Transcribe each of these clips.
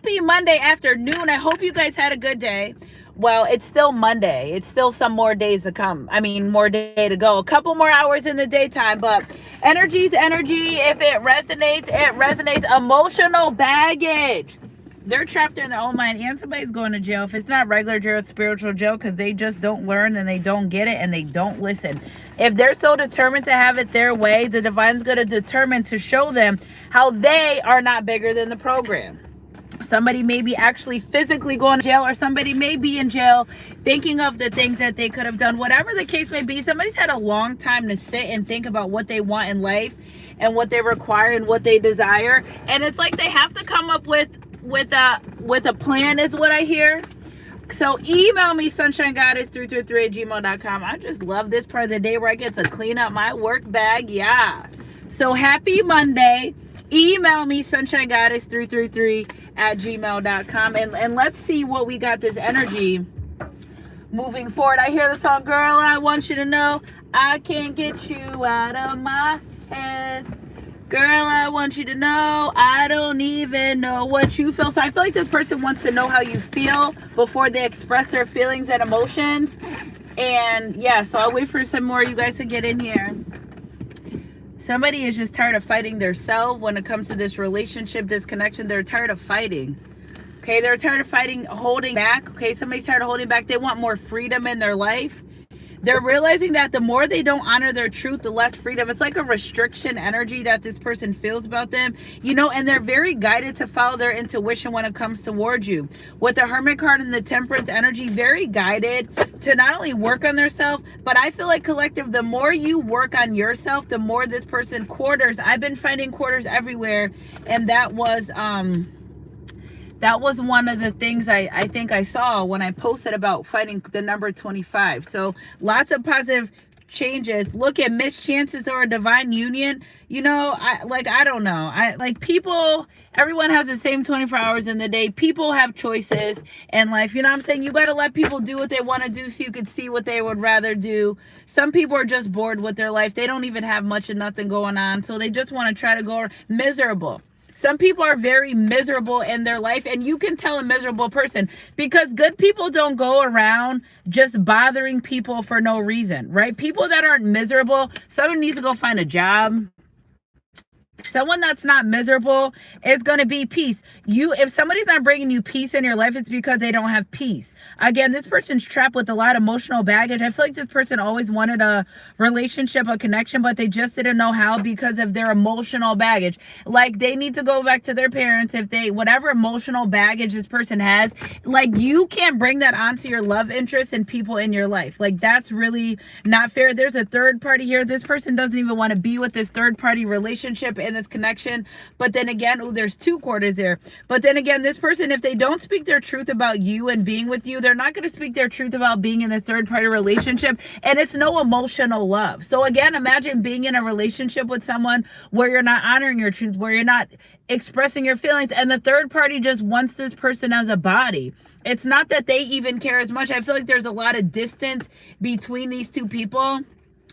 Happy Monday afternoon. I hope you guys had a good day. Well, it's still Monday. It's still some more days to come. I mean, more day to go. A couple more hours in the daytime, but energy's energy. If it resonates, it resonates. Emotional baggage. They're trapped in their own mind, and somebody's going to jail. If it's not regular jail, it's spiritual jail, because they just don't learn and they don't get it and they don't listen. If they're so determined to have it their way, the divine's going to determine to show them how they are not bigger than the program. Somebody may be actually physically going to jail, or somebody may be in jail thinking of the things that they could have done. Whatever the case may be, somebody's had a long time to sit and think about what they want in life and what they require and what they desire. And it's like they have to come up with a plan, is what I hear. So email me, sunshinegoddess333@gmail.com. I just love this part of the day where I get to clean up my work bag. Yeah. So happy Monday. Email me, sunshinegoddess333@gmail.com, and let's see what we got this energy moving forward. I hear the song, girl, I want you to know I can't get you out of my head. Girl, I want you to know I don't even know what you feel. So I feel like this person wants to know how you feel before they express their feelings and emotions. And yeah, so I'll wait for some more of you guys to get in here. Somebody is just tired of fighting their self when it comes to this relationship, this connection. They're tired of fighting. Okay, they're tired of fighting, holding back. Okay, somebody's tired of holding back. They want more freedom in their life. They're realizing that the more they don't honor their truth, the less freedom. It's like a restriction energy that this person feels about them, you know, and they're very guided to follow their intuition when it comes towards you. With the Hermit card and the Temperance energy, very guided to not only work on themselves, but I feel like collective, the more you work on yourself, the more this person quarters. I've been finding quarters everywhere, and that was one of the things I think I saw when I posted about finding the number 25. So lots of positive changes. Look at missed chances or a divine union. You know, I don't know. People, everyone has the same 24 hours in the day. People have choices in life. You know what I'm saying? You got to let people do what they want to do so you can see what they would rather do. Some people are just bored with their life. They don't even have much of nothing going on. So they just want to try to go miserable. Some people are very miserable in their life, and you can tell a miserable person because good people don't go around just bothering people for no reason, right? People that aren't miserable, someone needs to go find a job. Someone that's not miserable is going to be peace. If somebody's not bringing you peace in your life, it's because they don't have peace. Again, this person's trapped with a lot of emotional baggage. I feel like this person always wanted a relationship, a connection, but they just didn't know how because of their emotional baggage. Like, they need to go back to their parents whatever emotional baggage this person has, like, you can't bring that onto your love interests and people in your life. Like, that's really not fair. There's a third party here. This person doesn't even want to be with this third party relationship in this connection. But then again, there's two quarters there. But then again, this person, if they don't speak their truth about you and being with you, they're not going to speak their truth about being in this third party relationship. And it's no emotional love. So again, imagine being in a relationship with someone where you're not honoring your truth, where you're not expressing your feelings, and the third party just wants this person as a body. It's not that they even care as much. I feel like there's a lot of distance between these two people.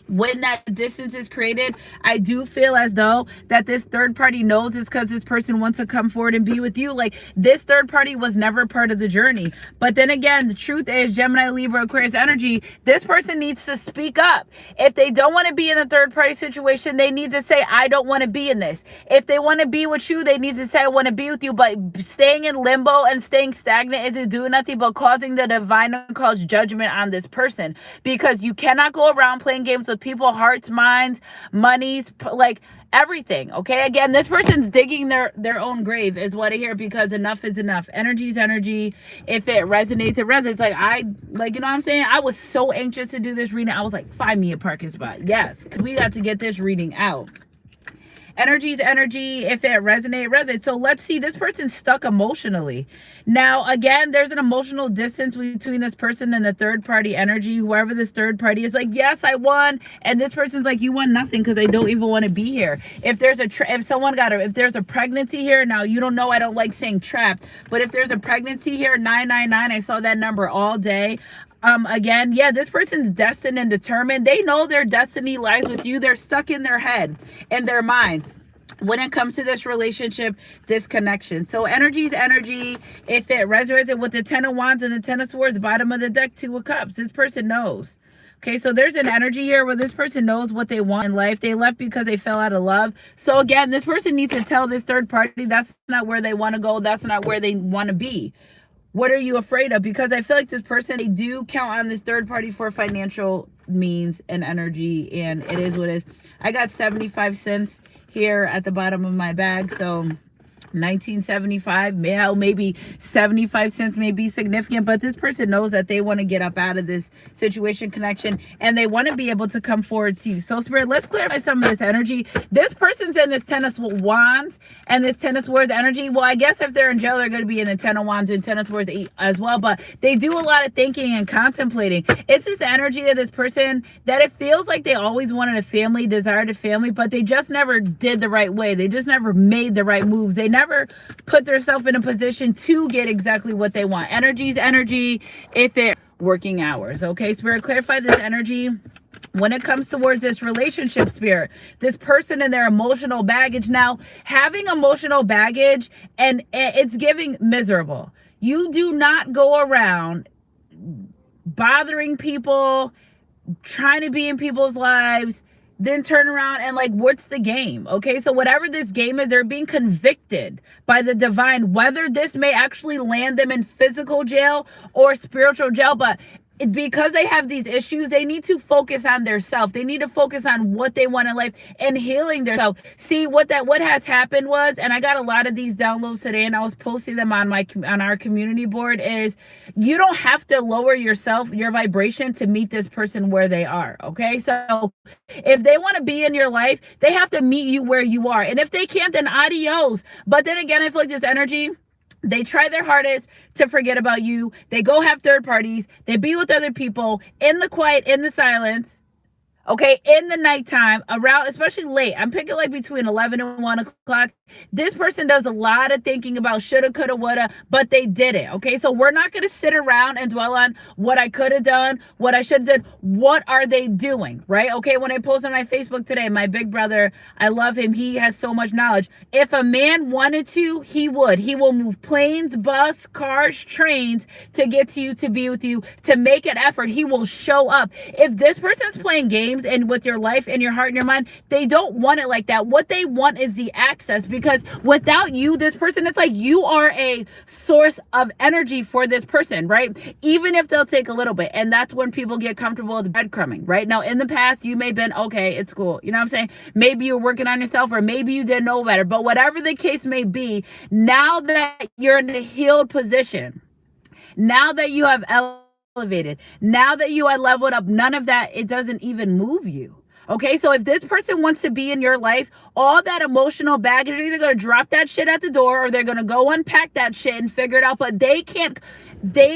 When that distance is created, I do feel as though that this third party knows it's because this person wants to come forward and be with you. Like, this third party was never part of the journey. But then again, the truth is, Gemini, Libra, Aquarius energy, this person needs to speak up. If they don't want to be in a third party situation, they need to say, I don't want to be in this. If they want to be with you, they need to say, I want to be with you. But staying in limbo and staying stagnant isn't doing nothing but causing the divine to cause judgment on this person, because you cannot go around playing games with people, hearts, minds, monies, like everything. Okay, again, this person's digging their own grave is what I hear, because enough is enough. Energy is energy. If it resonates, it resonates. You know what I'm saying? I was so anxious to do this reading. I was like, find me a parking spot. Yes, we got to get this reading out. Energy is energy. If it resonates. So let's see. This person's stuck emotionally. Now, again, there's an emotional distance between this person and the third party energy. Whoever this third party is, like, yes, I won. And this person's like, you won nothing because I don't even want to be here. If there's a pregnancy here, now you don't know, I don't like saying trapped, but if there's a pregnancy here, 999, I saw that number all day. Again, yeah, this person's destined and determined. They know their destiny lies with you. They're stuck in their head, in their mind. when it comes to this relationship, this connection. So energy is energy. If it resonates with the 10 of Wands and the 10 of Swords, bottom of the deck, 2 of Cups, this person knows. Okay, so there's an energy here where this person knows what they want in life. They left because they fell out of love. So again, this person needs to tell this third party that's not where they want to go. That's not where they want to be. What are you afraid of? Because I feel like this person, they do count on this third party for financial means and energy, and it is what it is. I got 75 cents here at the bottom of my bag, so 1975, maybe 75 cents may be significant, but this person knows that they want to get up out of this situation, connection, and they want to be able to come forward to you. So Spirit, let's clarify some of this energy. This person's in this 10 of Wands and this 10 of Swords energy. Well, I guess if they're in jail, they're going to be in the 10 of Wands and 10 of Swords as well, but they do a lot of thinking and contemplating. It's this energy of this person that it feels like they always wanted a family, desired a family, but they just never did the right way. They just never made the right moves. They never put themselves in a position to get exactly what they want. Energy's energy if it working hours. Okay, Spirit, clarify this energy when it comes towards this relationship, Spirit. This person and their emotional baggage. Now, having emotional baggage, and it's giving miserable. You do not go around bothering people, trying to be in people's lives, then turn around and like, what's the game? Okay, so whatever this game is, they're being convicted by the divine, whether this may actually land them in physical jail or spiritual jail, but because they have these issues, they need to focus on their self. They need to focus on what they want in life and healing their self. See what has happened was, and I got a lot of these downloads today, and I was posting them on our community board, is you don't have to lower yourself, your vibration, to meet this person where they are. Okay, so if they want to be in your life, they have to meet you where you are, and if they can't, then adios. But then again, I feel like this energy, they try their hardest to forget about you. They go have third parties. They be with other people in the quiet, in the silence. Okay, in the nighttime, around, especially late. I'm picking like between 11 and 1 o'clock. This person does a lot of thinking about shoulda, coulda, woulda, but they did it. Okay, so we're not going to sit around and dwell on what I could have done, what I should have done. What are they doing, right? Okay, when I posted on my Facebook today, my big brother, I love him. He has so much knowledge. If a man wanted to, he would. He will move planes, bus, cars, trains to get to you, to be with you, to make an effort. He will show up. If this person's playing games and with your life and your heart and your mind, they don't want it like that. What they want is the access, because without you, this person, it's like you are a source of energy for this person, right? Even if they'll take a little bit. And that's when people get comfortable with breadcrumbing, right? Now, in the past, you may have been, okay, it's cool. You know what I'm saying? Maybe you're working on yourself, or maybe you didn't know better, but whatever the case may be, now that you're in a healed position, now that you have elevated, now that you are leveled up, none of that, it doesn't even move you. Okay, so if this person wants to be in your life, all that emotional baggage, they're either going to drop that shit at the door, or they're going to go unpack that shit and figure it out. But they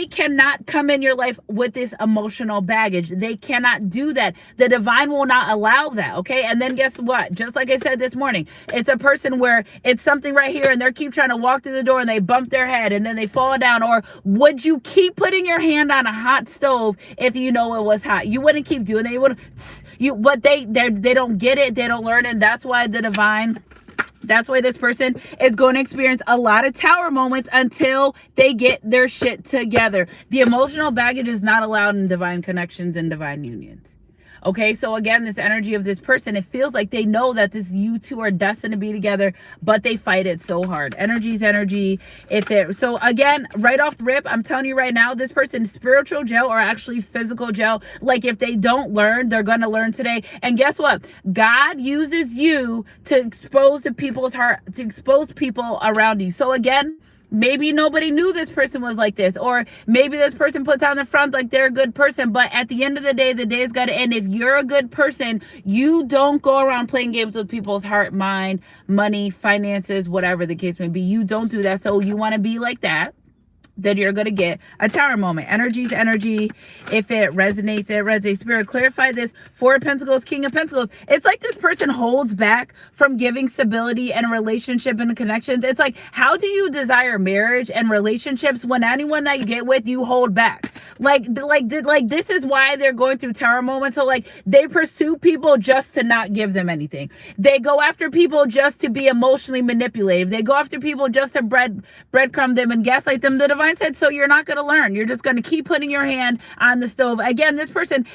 cannot come in your life with this emotional baggage. They cannot do that. The divine will not allow that. Okay, and then guess what? Just like I said this morning, it's a person where it's something right here, and they keep trying to walk through the door, and they bump their head, and then they fall down. Or would you keep putting your hand on a hot stove if you know it was hot? You wouldn't keep doing that. You wouldn't. But they don't get it. They don't learn it. And that's why the divine, that's why this person is going to experience a lot of tower moments until they get their shit together. The emotional baggage is not allowed in divine connections and divine unions. Okay, so again, this energy of this person, it feels like they know that you two are destined to be together, but they fight it so hard. Energy's energy. So again, right off the rip, I'm telling you right now, this person's spiritual jail or actually physical jail. Like if they don't learn, they're going to learn today. And guess what? God uses you to expose the people's heart, to expose people around you. So again, maybe nobody knew this person was like this, or maybe this person puts on the front like they're a good person, but at the end of the day's got to end. If you're a good person, you don't go around playing games with people's heart, mind, money, finances, whatever the case may be. You don't do that. So you want to be like that, then you're going to get a tower moment. Energy's energy. If it resonates, it resonates. Spirit, clarify this. 4 of Pentacles, King of Pentacles. It's like this person holds back from giving stability and a relationship and connections. It's like, how do you desire marriage and relationships when anyone that you get with, you hold back? Like this is why they're going through tower moments. So like they pursue people just to not give them anything. They go after people just to be emotionally manipulative. They go after people just to breadcrumb them and gaslight them. The divine said, so you're not going to learn. You're just going to keep putting your hand on the stove. Again, this person,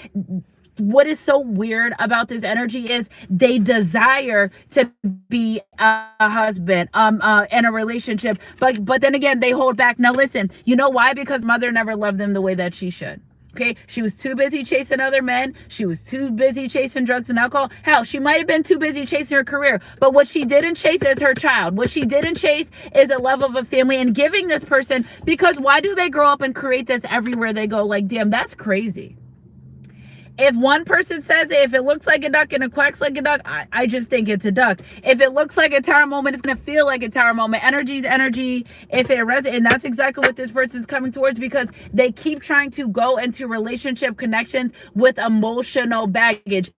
what is so weird about this energy is they desire to be a husband in a relationship, but then again they hold back. Now listen, you know why? Because mother never loved them the way that she should. Okay, she was too busy chasing other men. She was too busy chasing drugs and alcohol. Hell, she might have been too busy chasing her career. But what she didn't chase is her child. What she didn't chase is a love of a family and giving this person, because why do they grow up and create this everywhere they go? Like, damn, that's crazy. If one person says it, if it looks like a duck and it quacks like a duck, I just think it's a duck. If it looks like a tower moment, it's going to feel like a tower moment. Energy is energy. If it resonates, and that's exactly what this person's coming towards, because they keep trying to go into relationship connections with emotional baggage.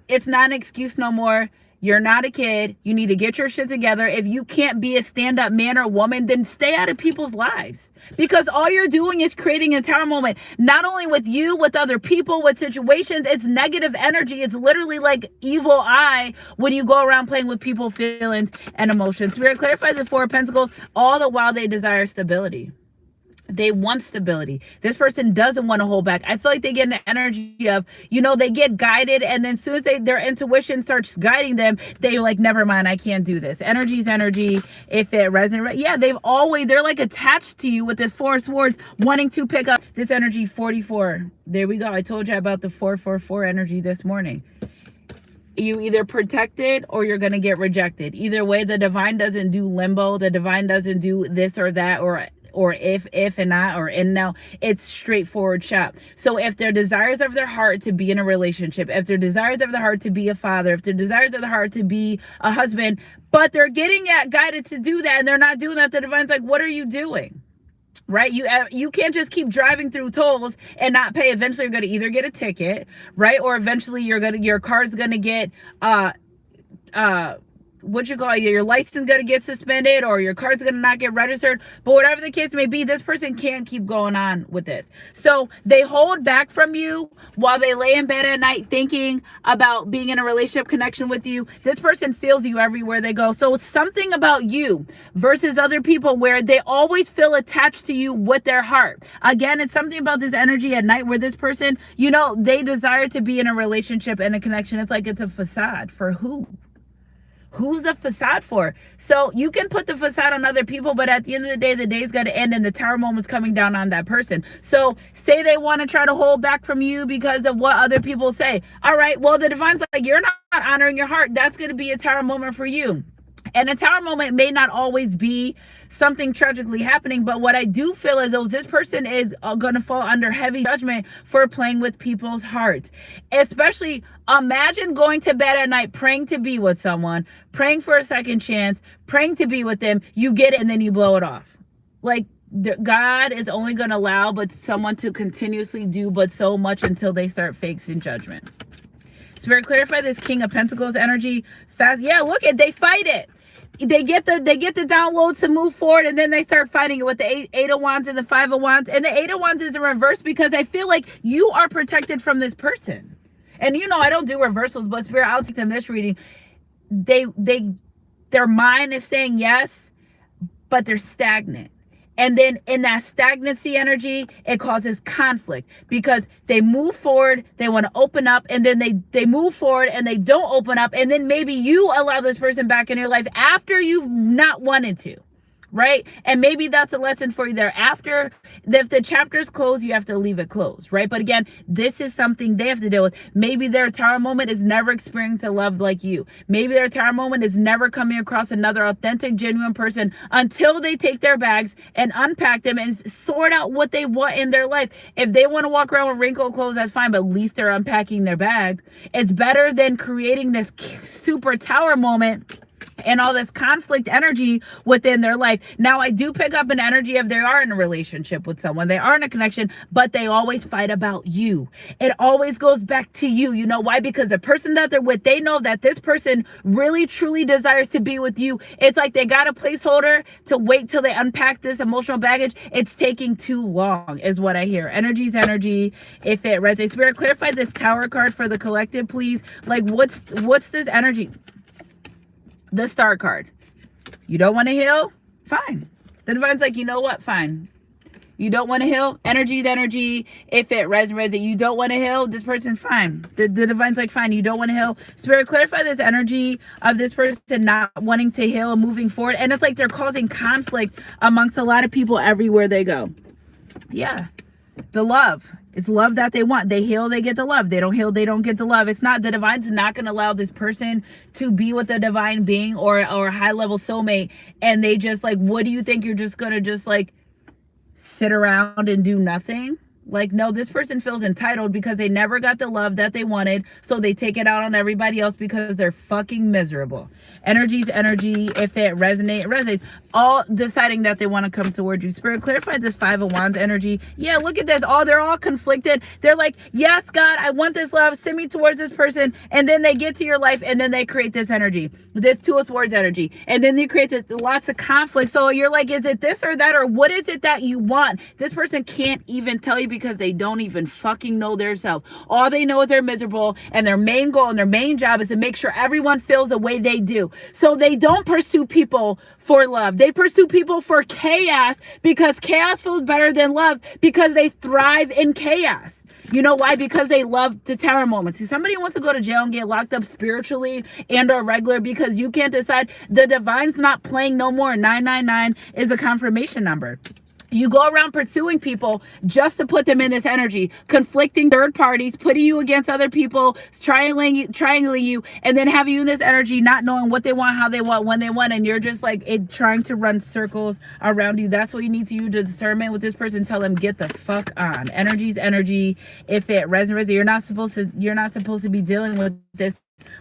It's not an excuse no more. You're not a kid. You need to get your shit together. If you can't be a stand-up man or woman, then stay out of people's lives. Because all you're doing is creating a tower moment. Not only with you, with other people, with situations. It's negative energy. It's literally like evil eye when you go around playing with people's feelings and emotions. Spirit, clarify the Four of Pentacles. All the while they desire stability. They want stability. This person doesn't want to hold back. I feel like they get an energy of, they get guided, and then as soon as their intuition starts guiding them, they're like, never mind, I can't do this. Energy is energy. If it resonates, yeah, they're like attached to you with the Four of Swords, wanting to pick up this energy. 44. There we go. I told you about the 444 energy this morning. You either protect it or you're going to get rejected. Either way, the divine doesn't do limbo. The divine doesn't do this or that, or if and not, or and now. It's straightforward shop. So if their desires of their heart to be in a relationship, if their desires of the heart to be a father, if their desires of the heart to be a husband, but they're getting guided to do that and they're not doing that, the divine's like, what are you doing? Right? You can't just keep driving through tolls and not pay. Eventually you're going to either get a ticket, right? Or eventually your car's going to get your license gonna get suspended, or your car's gonna not get registered. But whatever the case may be, this person can't keep going on with this. So they hold back from you while they lay in bed at night thinking about being in a relationship connection with you. This person feels you everywhere they go. So it's something about you versus other people where they always feel attached to you with their heart. Again, it's something about this energy at night where this person, they desire to be in a relationship and a connection. It's like it's a facade for who? Who's the facade for? So you can put the facade on other people, but at the end of the day, the day's got to end and the tower moment's coming down on that person. So say they want to try to hold back from you because of what other people say. All right, well, the divine's like, you're not honoring your heart. That's going to be a tower moment for you. And a tower moment may not always be something tragically happening, but what I do feel is though this person is going to fall under heavy judgment for playing with people's hearts. Especially imagine going to bed at night praying to be with someone, praying for a second chance, praying to be with them. You get it and then you blow it off. Like God is only going to allow but someone to continuously do but so much until they start facing judgment. Spirit, clarify this King of Pentacles energy fast. Yeah, look at, they fight it. They get the download to move forward, and then they start fighting it with the eight of wands and the 5 of wands. And the 8 of wands is in reverse because I feel like you are protected from this person. And I don't do reversals, but Spirit, I'll take them this reading. Their mind is saying yes, but they're stagnant. And then in that stagnancy energy, it causes conflict because they move forward, they want to open up, and then they move forward and they don't open up. And then maybe you allow this person back in your life after you've not wanted to. Right? And maybe that's a lesson for you there. After, if the chapter's closed, you have to leave it closed, right? But again, this is something they have to deal with. Maybe their tower moment is never experiencing love like you. Maybe their tower moment is never coming across another authentic, genuine person until they take their bags and unpack them and sort out what they want in their life. If they want to walk around with wrinkled clothes, that's fine, but at least they're unpacking their bag. It's better than creating this super tower moment and all this conflict energy within their life. Now, I do pick up an energy of they are in a relationship with someone, they are in a connection, but they always fight about you. It always goes back to you. You know why? Because the person that they're with, they know that this person really truly desires to be with you. It's like they got a placeholder to wait till they unpack this emotional baggage. It's taking too long is what I hear. Energy's energy. If it resonates, Spirit, clarify this Tower card for the collective, please. Like, what's this energy? The Star card. You don't want to heal? Fine. The Divine's like, you know what? Fine. You don't want to heal? Energy's energy. If it resonates, you don't want to heal? This person's fine. The Divine's like, fine. You don't want to heal? Spirit, clarify this energy of this person not wanting to heal and moving forward. And it's like they're causing conflict amongst a lot of people everywhere they go. Yeah. The love. It's love that they want. They heal, they get the love. They don't heal, they don't get the love. It's not, the Divine's not going to allow this person to be with a divine being or a high level soulmate. And they just like, what do you think? You're just going to just like sit around and do nothing? Like, no, this person feels entitled because they never got the love that they wanted. So they take it out on everybody else because they're fucking miserable. Energy's energy. If it resonates, it resonates. All deciding that they want to come towards you. Spirit, clarify this Five of Wands energy. Yeah, look at this. They're all conflicted. They're like, yes, God, I want this love. Send me towards this person. And then they get to your life and then they create this energy. This Two of Swords energy. And then they create this, lots of conflict. So you're like, is it this or that? Or what is it that you want? This person can't even tell you because they don't even fucking know their self. All they know is they're miserable, and their main goal and their main job is to make sure everyone feels the way they do. So they don't pursue people for love. They pursue people for chaos because chaos feels better than love because they thrive in chaos. You know why? Because they love the Tower moments. See, somebody wants to go to jail and get locked up spiritually and or regular because you can't decide. The Divine's not playing no more. 999 is a confirmation number. You go around pursuing people just to put them in this energy, conflicting third parties, putting you against other people, triangling you, and then having you in this energy, not knowing what they want, how they want, when they want, and you're just like trying to run circles around you. That's what you need to use discernment with this person. Tell them, get the fuck on. Energy's energy. If it resonates, you're not supposed to be dealing with this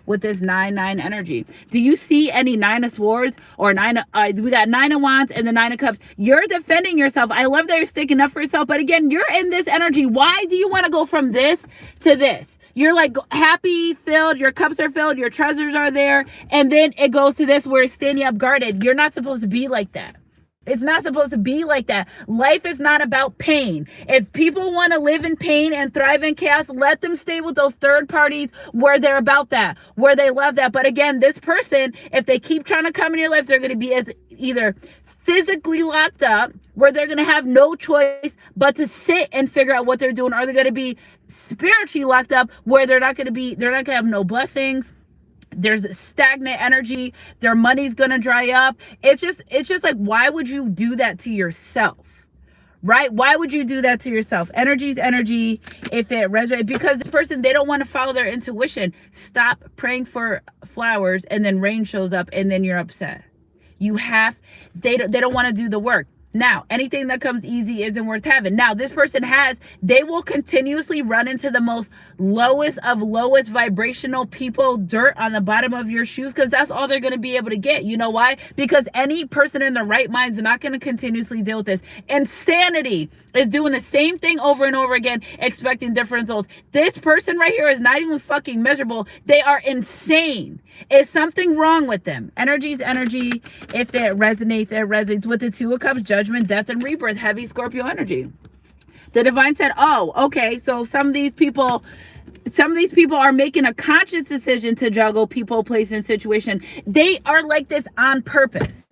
9-9 energy. Do you see any 9 of Swords or we got 9 of Wands and the 9 of Cups? You're defending yourself. I love that you're sticking up for yourself, but again, you're in this energy. Why do you want to go from this to this? You're like happy, filled, your cups are filled, your treasures are there, and then it goes to this where it's standing up guarded. You're not supposed to be like that. It's not supposed to be like that. Life is not about pain. If people want to live in pain and thrive in chaos, let them stay with those third parties where they're about that, where they love that. But again, this person, if they keep trying to come in your life, they're going to be as either physically locked up, where they're going to have no choice but to sit and figure out what they're doing, or they're going to be spiritually locked up, where they're not going to have no blessings. There's stagnant energy. Their money's gonna dry up. It's just like, why would you do that to yourself? Right? Why would you do that to yourself? Energy's energy. If it resonates, because this person, they don't want to follow their intuition. Stop praying for flowers and then rain shows up and then you're upset. They don't want to do the work. Now, anything that comes easy isn't worth having. Now, this person they will continuously run into the most lowest of lowest vibrational people, dirt on the bottom of your shoes, because that's all they're going to be able to get. You know why? Because any person in their right mind is not going to continuously deal with this. Insanity is doing the same thing over and over again, expecting different results. This person right here is not even fucking miserable. They are insane. Is something wrong with them? Energy's energy. If it resonates, it resonates with the Two of Cups, judgment, death, and rebirth. Heavy Scorpio energy. The Divine said, oh, okay, so some of these people are making a conscious decision to juggle people, place, and situation. They are like this on purpose.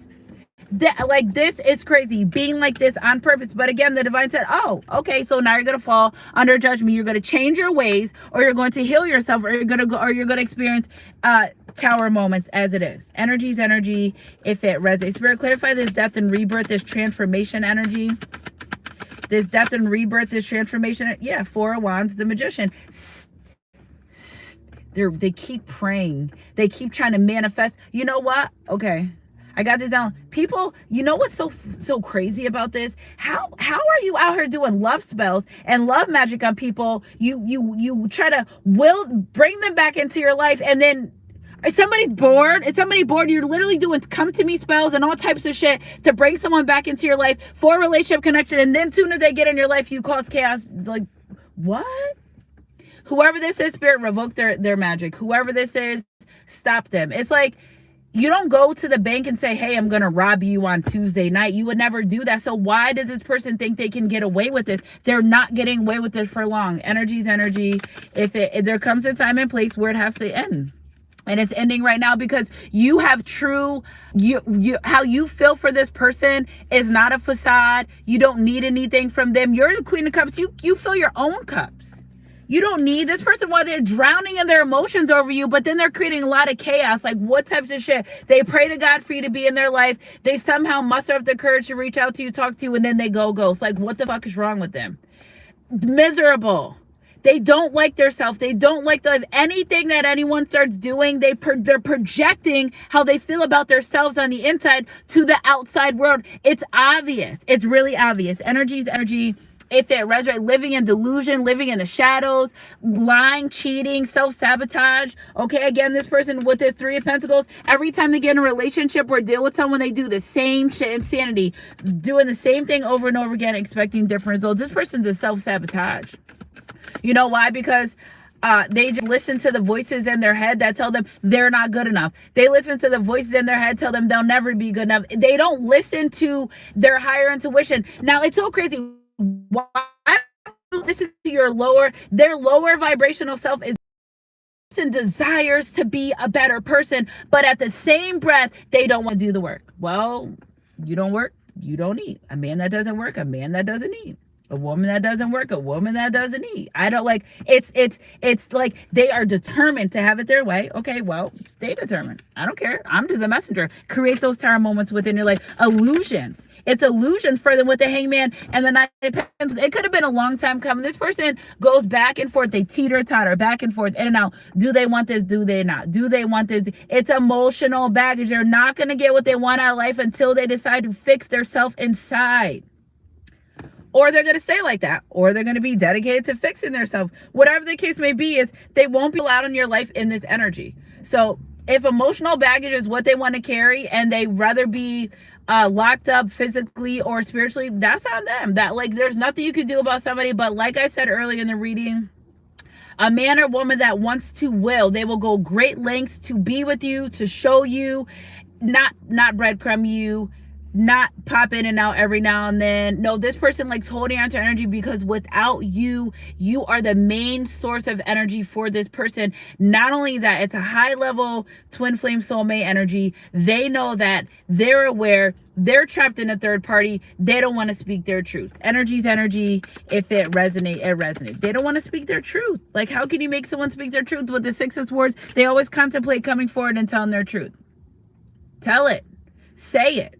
Like, this is crazy, being like this on purpose. But again, the Divine said, oh, okay, so now you're going to fall under judgment. You're going to change your ways, or you're going to heal yourself, or you're going to experience Tower moments as it is. Energy's energy. If it resonates, Spirit, clarify this death and rebirth, this transformation energy. This death and rebirth, this transformation. Yeah, Four of Wands, the Magician. They keep praying. They keep trying to manifest. You know what? Okay, I got this down. People, you know what's so crazy about this? How are you out here doing love spells and love magic on people? You try to bring them back into your life, and then If somebody's bored, you're literally doing come to me spells and all types of shit to bring someone back into your life for a relationship connection. And then soon as they get in your life, you cause chaos. Like, what? Whoever this is, spirit, revoke their magic. Whoever this is, stop them. It's like, you don't go to the bank and say, hey, I'm going to rob you on Tuesday night. You would never do that. So why does this person think they can get away with this? They're not getting away with this for long. Energy's energy. If there comes a time and place where it has to end. And it's ending right now because you have how you feel for this person is not a facade. You don't need anything from them. You're the Queen of Cups. You fill your own cups. You don't need this person while they're drowning in their emotions over you, but then they're creating a lot of chaos. Like, what types of shit? They pray to God for you to be in their life. They somehow muster up the courage to reach out to you, talk to you, and then they go ghost. Like, what the fuck is wrong with them? Miserable. They don't like their self. They don't like the life. Anything that anyone starts doing, they're projecting how they feel about themselves on the inside to the outside world. It's obvious. It's really obvious. Energy is energy. If it resonates, living in delusion, living in the shadows, lying, cheating, self-sabotage. Okay, again, this person with this 3 of Pentacles, every time they get in a relationship or deal with someone, they do the same shit, insanity, doing the same thing over and over again, expecting different results. This person's a self-sabotage. You know why? Because they just listen to the voices in their head that tell them they're not good enough. They listen to the voices in their head tell them they'll never be good enough. They don't listen to their higher intuition. Now, it's so crazy. Why listen to their lower vibrational self is and desires to be a better person, but at the same breath, they don't want to do the work. Well, you don't work, you don't eat. A man that doesn't work, a man that doesn't eat. A woman that doesn't work, a woman that doesn't eat. I don't like, it's like they are determined to have it their way. Okay, well, stay determined. I don't care. I'm just the messenger. Create those tower moments within your life. Illusions. It's illusion for them with the Hangman and the Knight of Pentacles. It could have been a long time coming. This person goes back and forth. They teeter-totter back and forth, in and out. Do they want this? Do they not? Do they want this? It's emotional baggage. They're not going to get what they want out of life until they decide to fix their self inside. Or they're going to stay like that, or they're going to be dedicated to fixing themselves. Whatever the case may be, is they won't be allowed in your life in this energy. So if emotional baggage is what they want to carry and they rather be locked up physically or spiritually, that's on them. That, like, there's nothing you could do about somebody. But like I said earlier in the reading, a man or woman that wants to they will go great lengths to be with you, to show you, not breadcrumb you, not pop in and out every now and then. No, this person likes holding on to energy because without you, you are the main source of energy for this person. Not only that, it's a high level twin flame soulmate energy. They know that, they're aware, they're trapped in a third party. They don't want to speak their truth. Energy's energy. If it resonates, it resonates. They don't want to speak their truth. Like, how can you make someone speak their truth? With the 6 of Swords, they always contemplate coming forward and telling their truth. Tell it. Say it.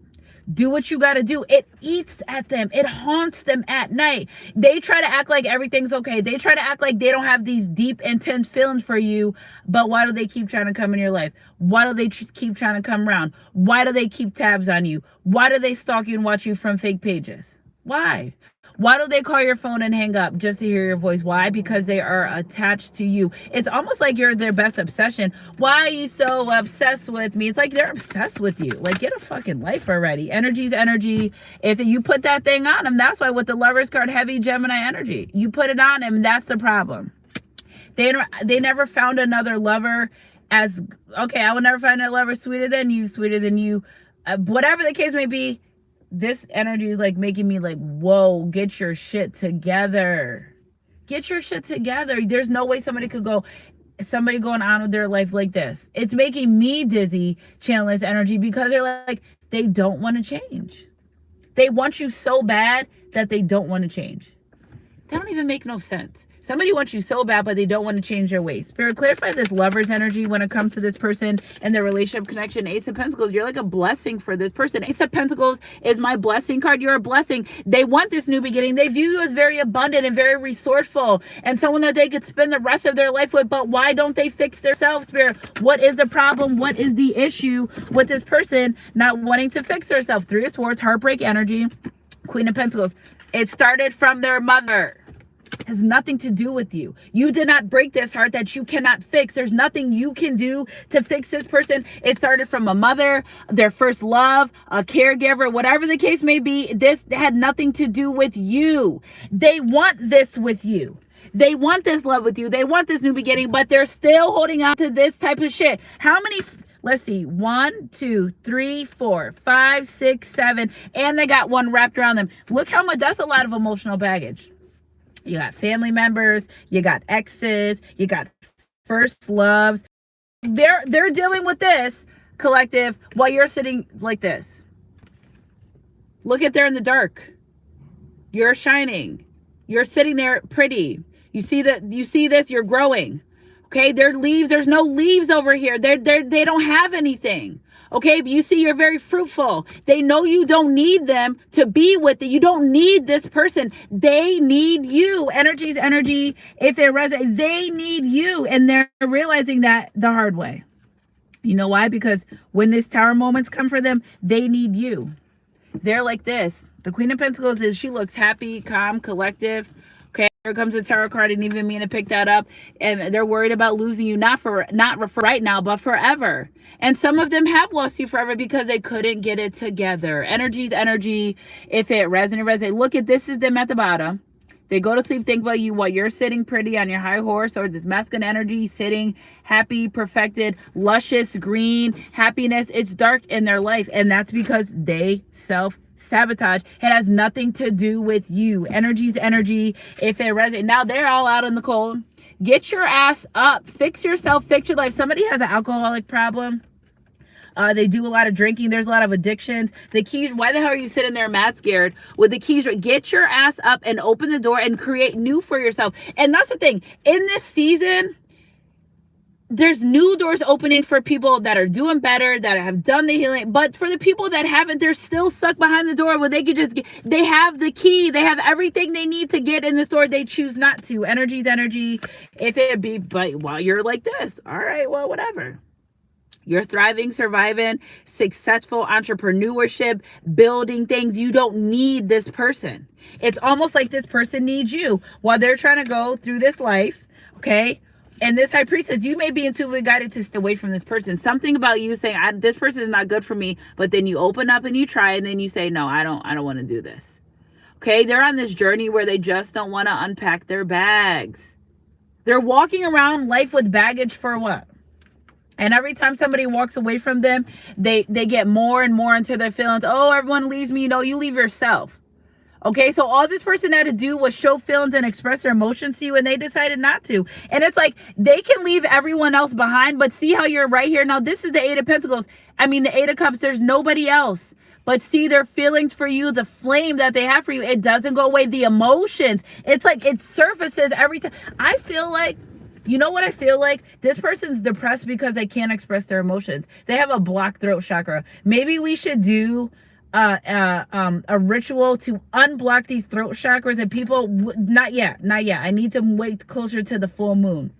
Do what you got to do. It eats at them. It haunts them at night. They try to act like everything's okay. They try to act like they don't have these deep, intense feelings for you. But why do they keep trying to come in your life? Why do they keep trying to come around? Why do they keep tabs on you? Why do they stalk you and watch you from fake pages? Why? Why do they call your phone and hang up just to hear your voice? Why? Because they are attached to you. It's almost like you're their best obsession. Why are you so obsessed with me? It's like they're obsessed with you. Like, get a fucking life already. Energy's energy. If you put that thing on them, that's why with the Lovers card, heavy Gemini energy. You put it on them, that's the problem. They never found another lover as, okay, I will never find a lover sweeter than you. Whatever the case may be, this energy is like making me like, whoa, get your shit together. Get your shit together. There's no way somebody going on with their life like this. It's making me dizzy channeling this energy because they're like, they don't want to change. They want you so bad that they don't want to change. That don't even make no sense. Somebody wants you so bad, but they don't want to change their ways. Spirit, clarify this Lover's energy when it comes to this person and their relationship connection. Ace of Pentacles, you're like a blessing for this person. Ace of Pentacles is my blessing card. You're a blessing. They want this new beginning. They view you as very abundant and very resourceful and someone that they could spend the rest of their life with. But why don't they fix themselves, Spirit? What is the problem? What is the issue with this person not wanting to fix herself? 3 of Swords, Heartbreak energy, Queen of Pentacles. It started from their mother. Has nothing to do with you. You did not break this heart that you cannot fix. There's nothing you can do to fix this person. It started from a mother, their first love, a caregiver, whatever the case may be. This had nothing to do with you. They want this with you. They want this love with you. They want this new beginning, but they're still holding on to this type of shit. How many? Let's see. 1, 2, 3, 4, 5, 6, 7. And they got one wrapped around them. Look how much. That's a lot of emotional baggage. You got family members. You got exes. You got first loves. They're dealing with this, collective, while you're sitting like this. Look at they're in the dark. You're shining. You're sitting there pretty. You see this, you're growing. Okay, there leaves, there's no leaves over here. They don't have anything. Okay, but you see you're very fruitful. They know you don't need them to be with it. You don't need this person. They need you. Energy is energy. If it resonates, they need you. And they're realizing that the hard way. You know why? Because when these tower moments come for them, they need you. They're like this. The Queen of Pentacles she looks happy, calm, collective. Okay, here comes the tarot card. I didn't even mean to pick that up. And they're worried about losing you, not for right now, but forever. And some of them have lost you forever because they couldn't get it together. Energy's energy. If it resonates. Look at this is them at the bottom. They go to sleep, think about you while you're sitting pretty on your high horse, or this masculine energy sitting happy, perfected, luscious, green, happiness. It's dark in their life. And that's because they self-sabotage. It has nothing to do with you. Energy's energy. If it resonates. Now they're all out in the cold. Get your ass up. Fix yourself. Fix your life. Somebody has an alcoholic problem. They do a lot of drinking. There's a lot of addictions. The keys, why the hell are you sitting there mad scared with the keys? Get your ass up and open the door and create new for yourself. And that's the thing. In this season, there's new doors opening for people that are doing better, that have done the healing. But for the people that haven't, they're still stuck behind the door where they could just they have the key. They have everything they need to get in this door. They choose not to. Energy's energy. If it be, but while you're like this, all right, well, whatever. You're thriving, surviving, successful entrepreneurship, building things. You don't need this person. It's almost like this person needs you while they're trying to go through this life, okay? And this high priestess, you may be intuitively guided to stay away from this person. Something about you saying, this person is not good for me, but then you open up and you try, and then you say, no, I don't want to do this. Okay, they're on this journey where they just don't want to unpack their bags. They're walking around life with baggage for what? And every time somebody walks away from them, they get more and more into their feelings. Oh, everyone leaves me. No, you leave yourself. Okay, so all this person had to do was show feelings and express their emotions to you, and they decided not to. And it's like they can leave everyone else behind, but see how you're right here. Now, this is the Eight of Pentacles. I mean, the Eight of Cups, there's nobody else. But see their feelings for you, the flame that they have for you, it doesn't go away. The emotions, it's like it surfaces every time. I feel like, you know what I feel like? This person's depressed because they can't express their emotions. They have a blocked throat chakra. Maybe we should do a ritual to unblock these throat chakras. And people, not yet. I need to wait closer to the full moon.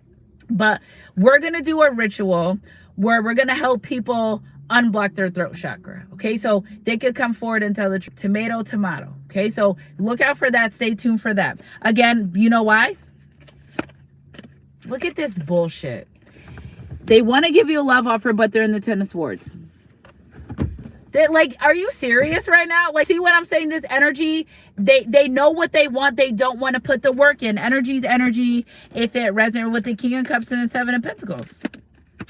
But we're going to do a ritual where we're going to help people unblock their throat chakra. Okay, so they could come forward and tell the tomato. Okay, so look out for that. Stay tuned for that. Again, you know why? Look at this bullshit. They want to give you a love offer, but they're in the Ten of Swords. They're like, are you serious right now? Like, see what I'm saying? This energy, they know what they want. They don't want to put the work in. Energy's energy. If it resonates with the King of Cups and the Seven of Pentacles.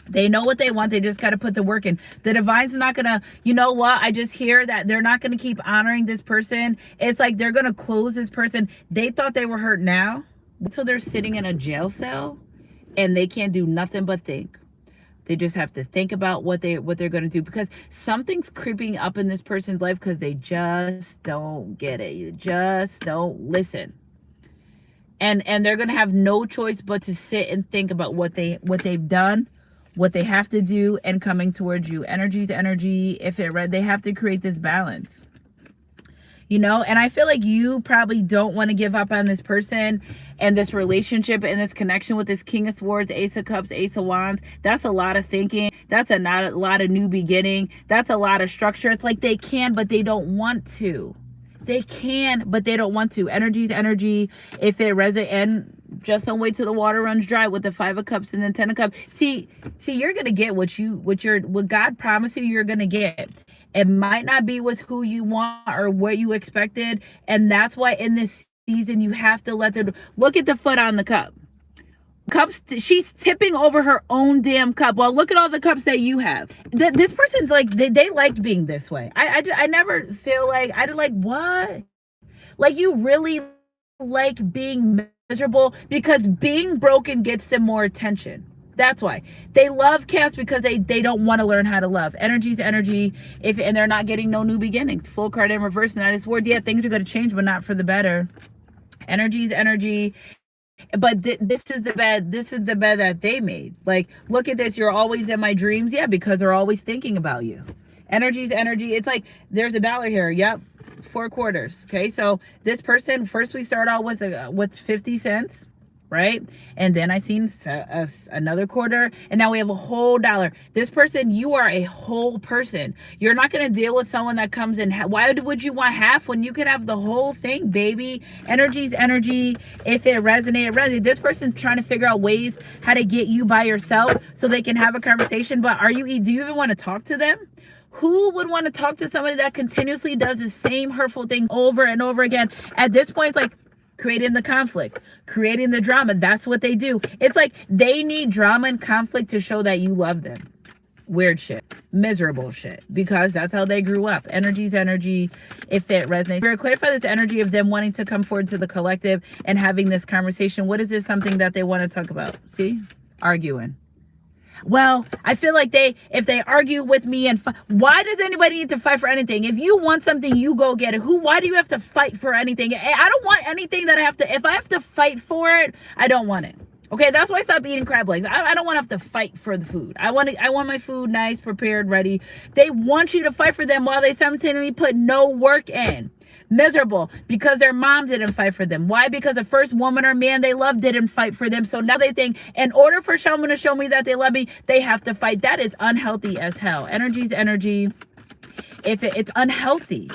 They know what they want. They just got to put the work in. The divine's not going to, you know what? I just hear that they're not going to keep honoring this person. It's like they're going to close this person. They thought they were hurt now until they're sitting in a jail cell and they can't do nothing but think. They just have to think about what they're going to do, because something's creeping up in this person's life because they just don't get it. You just don't listen. And they're going to have no choice but to sit and think about what they've done, what they have to do, and coming towards you. Energy's energy. If it read, they have to create this balance. You know, and I feel like you probably don't want to give up on this person and this relationship and this connection with this King of Swords, Ace of Cups, Ace of Wands. That's a lot of thinking. That's not a lot of new beginning. That's a lot of structure. It's like they can, but they don't want to. They can, but they don't want to. Energy is energy. If it resonates, and just don't wait till the water runs dry with the 5 of Cups and then 10 of Cups. See, you're gonna get what God promised you. You're gonna get. It might not be with who you want or what you expected, and that's why in this season you have to look at the foot on the cup. Cups, she's tipping over her own damn cup. Well, look at all the cups that you have. This person's like, they liked being this way. I never feel like, I did like, what? Like, you really like being miserable, because being broken gets them more attention. That's why they love chaos, because they don't want to learn how to love. Energy's energy. And they're not getting no new beginnings. Full card in reverse, Knight of Swords. Yeah, things are going to change, but not for the better. Energy's energy. But this is the bed that they made. Like, look at this. You're always in my dreams. Yeah, because they're always thinking about you. Energy's energy. It's like, there's $1 here. Yep. 4 quarters. Okay. So this person, first we start out with 50 cents. Right? And then I seen another quarter, and now we have a whole $1. This person, you are a whole person. You're not going to deal with someone that comes in. Why would you want half when you could have the whole thing, baby? Energy's energy. If it resonates. This person's trying to figure out ways how to get you by yourself so they can have a conversation. But do you even want to talk to them? Who would want to talk to somebody that continuously does the same hurtful things over and over again? At this point, it's like, creating the conflict, creating the drama. That's what they do. It's like they need drama and conflict to show that you love them. Weird shit. Miserable shit. Because that's how they grew up. Energy's energy. If it resonates. We're clarify this energy of them wanting to come forward to the collective and having this conversation. What is this something that they want to talk about? See? Arguing. Well, I feel like if they argue with me and why does anybody need to fight for anything? If you want something, you go get it. Why do you have to fight for anything? I don't want anything that if I have to fight for it, I don't want it. Okay, that's why I stopped eating crab legs. I don't want to have to fight for the food. I want my food nice, prepared, ready. They want you to fight for them while they simultaneously put no work in. Miserable because their mom didn't fight for them. Why? Because the first woman or man they loved didn't fight for them. So now they think in order for someone to show me that they love me, they have to fight. That is unhealthy as hell. Energy's energy. If it's unhealthy,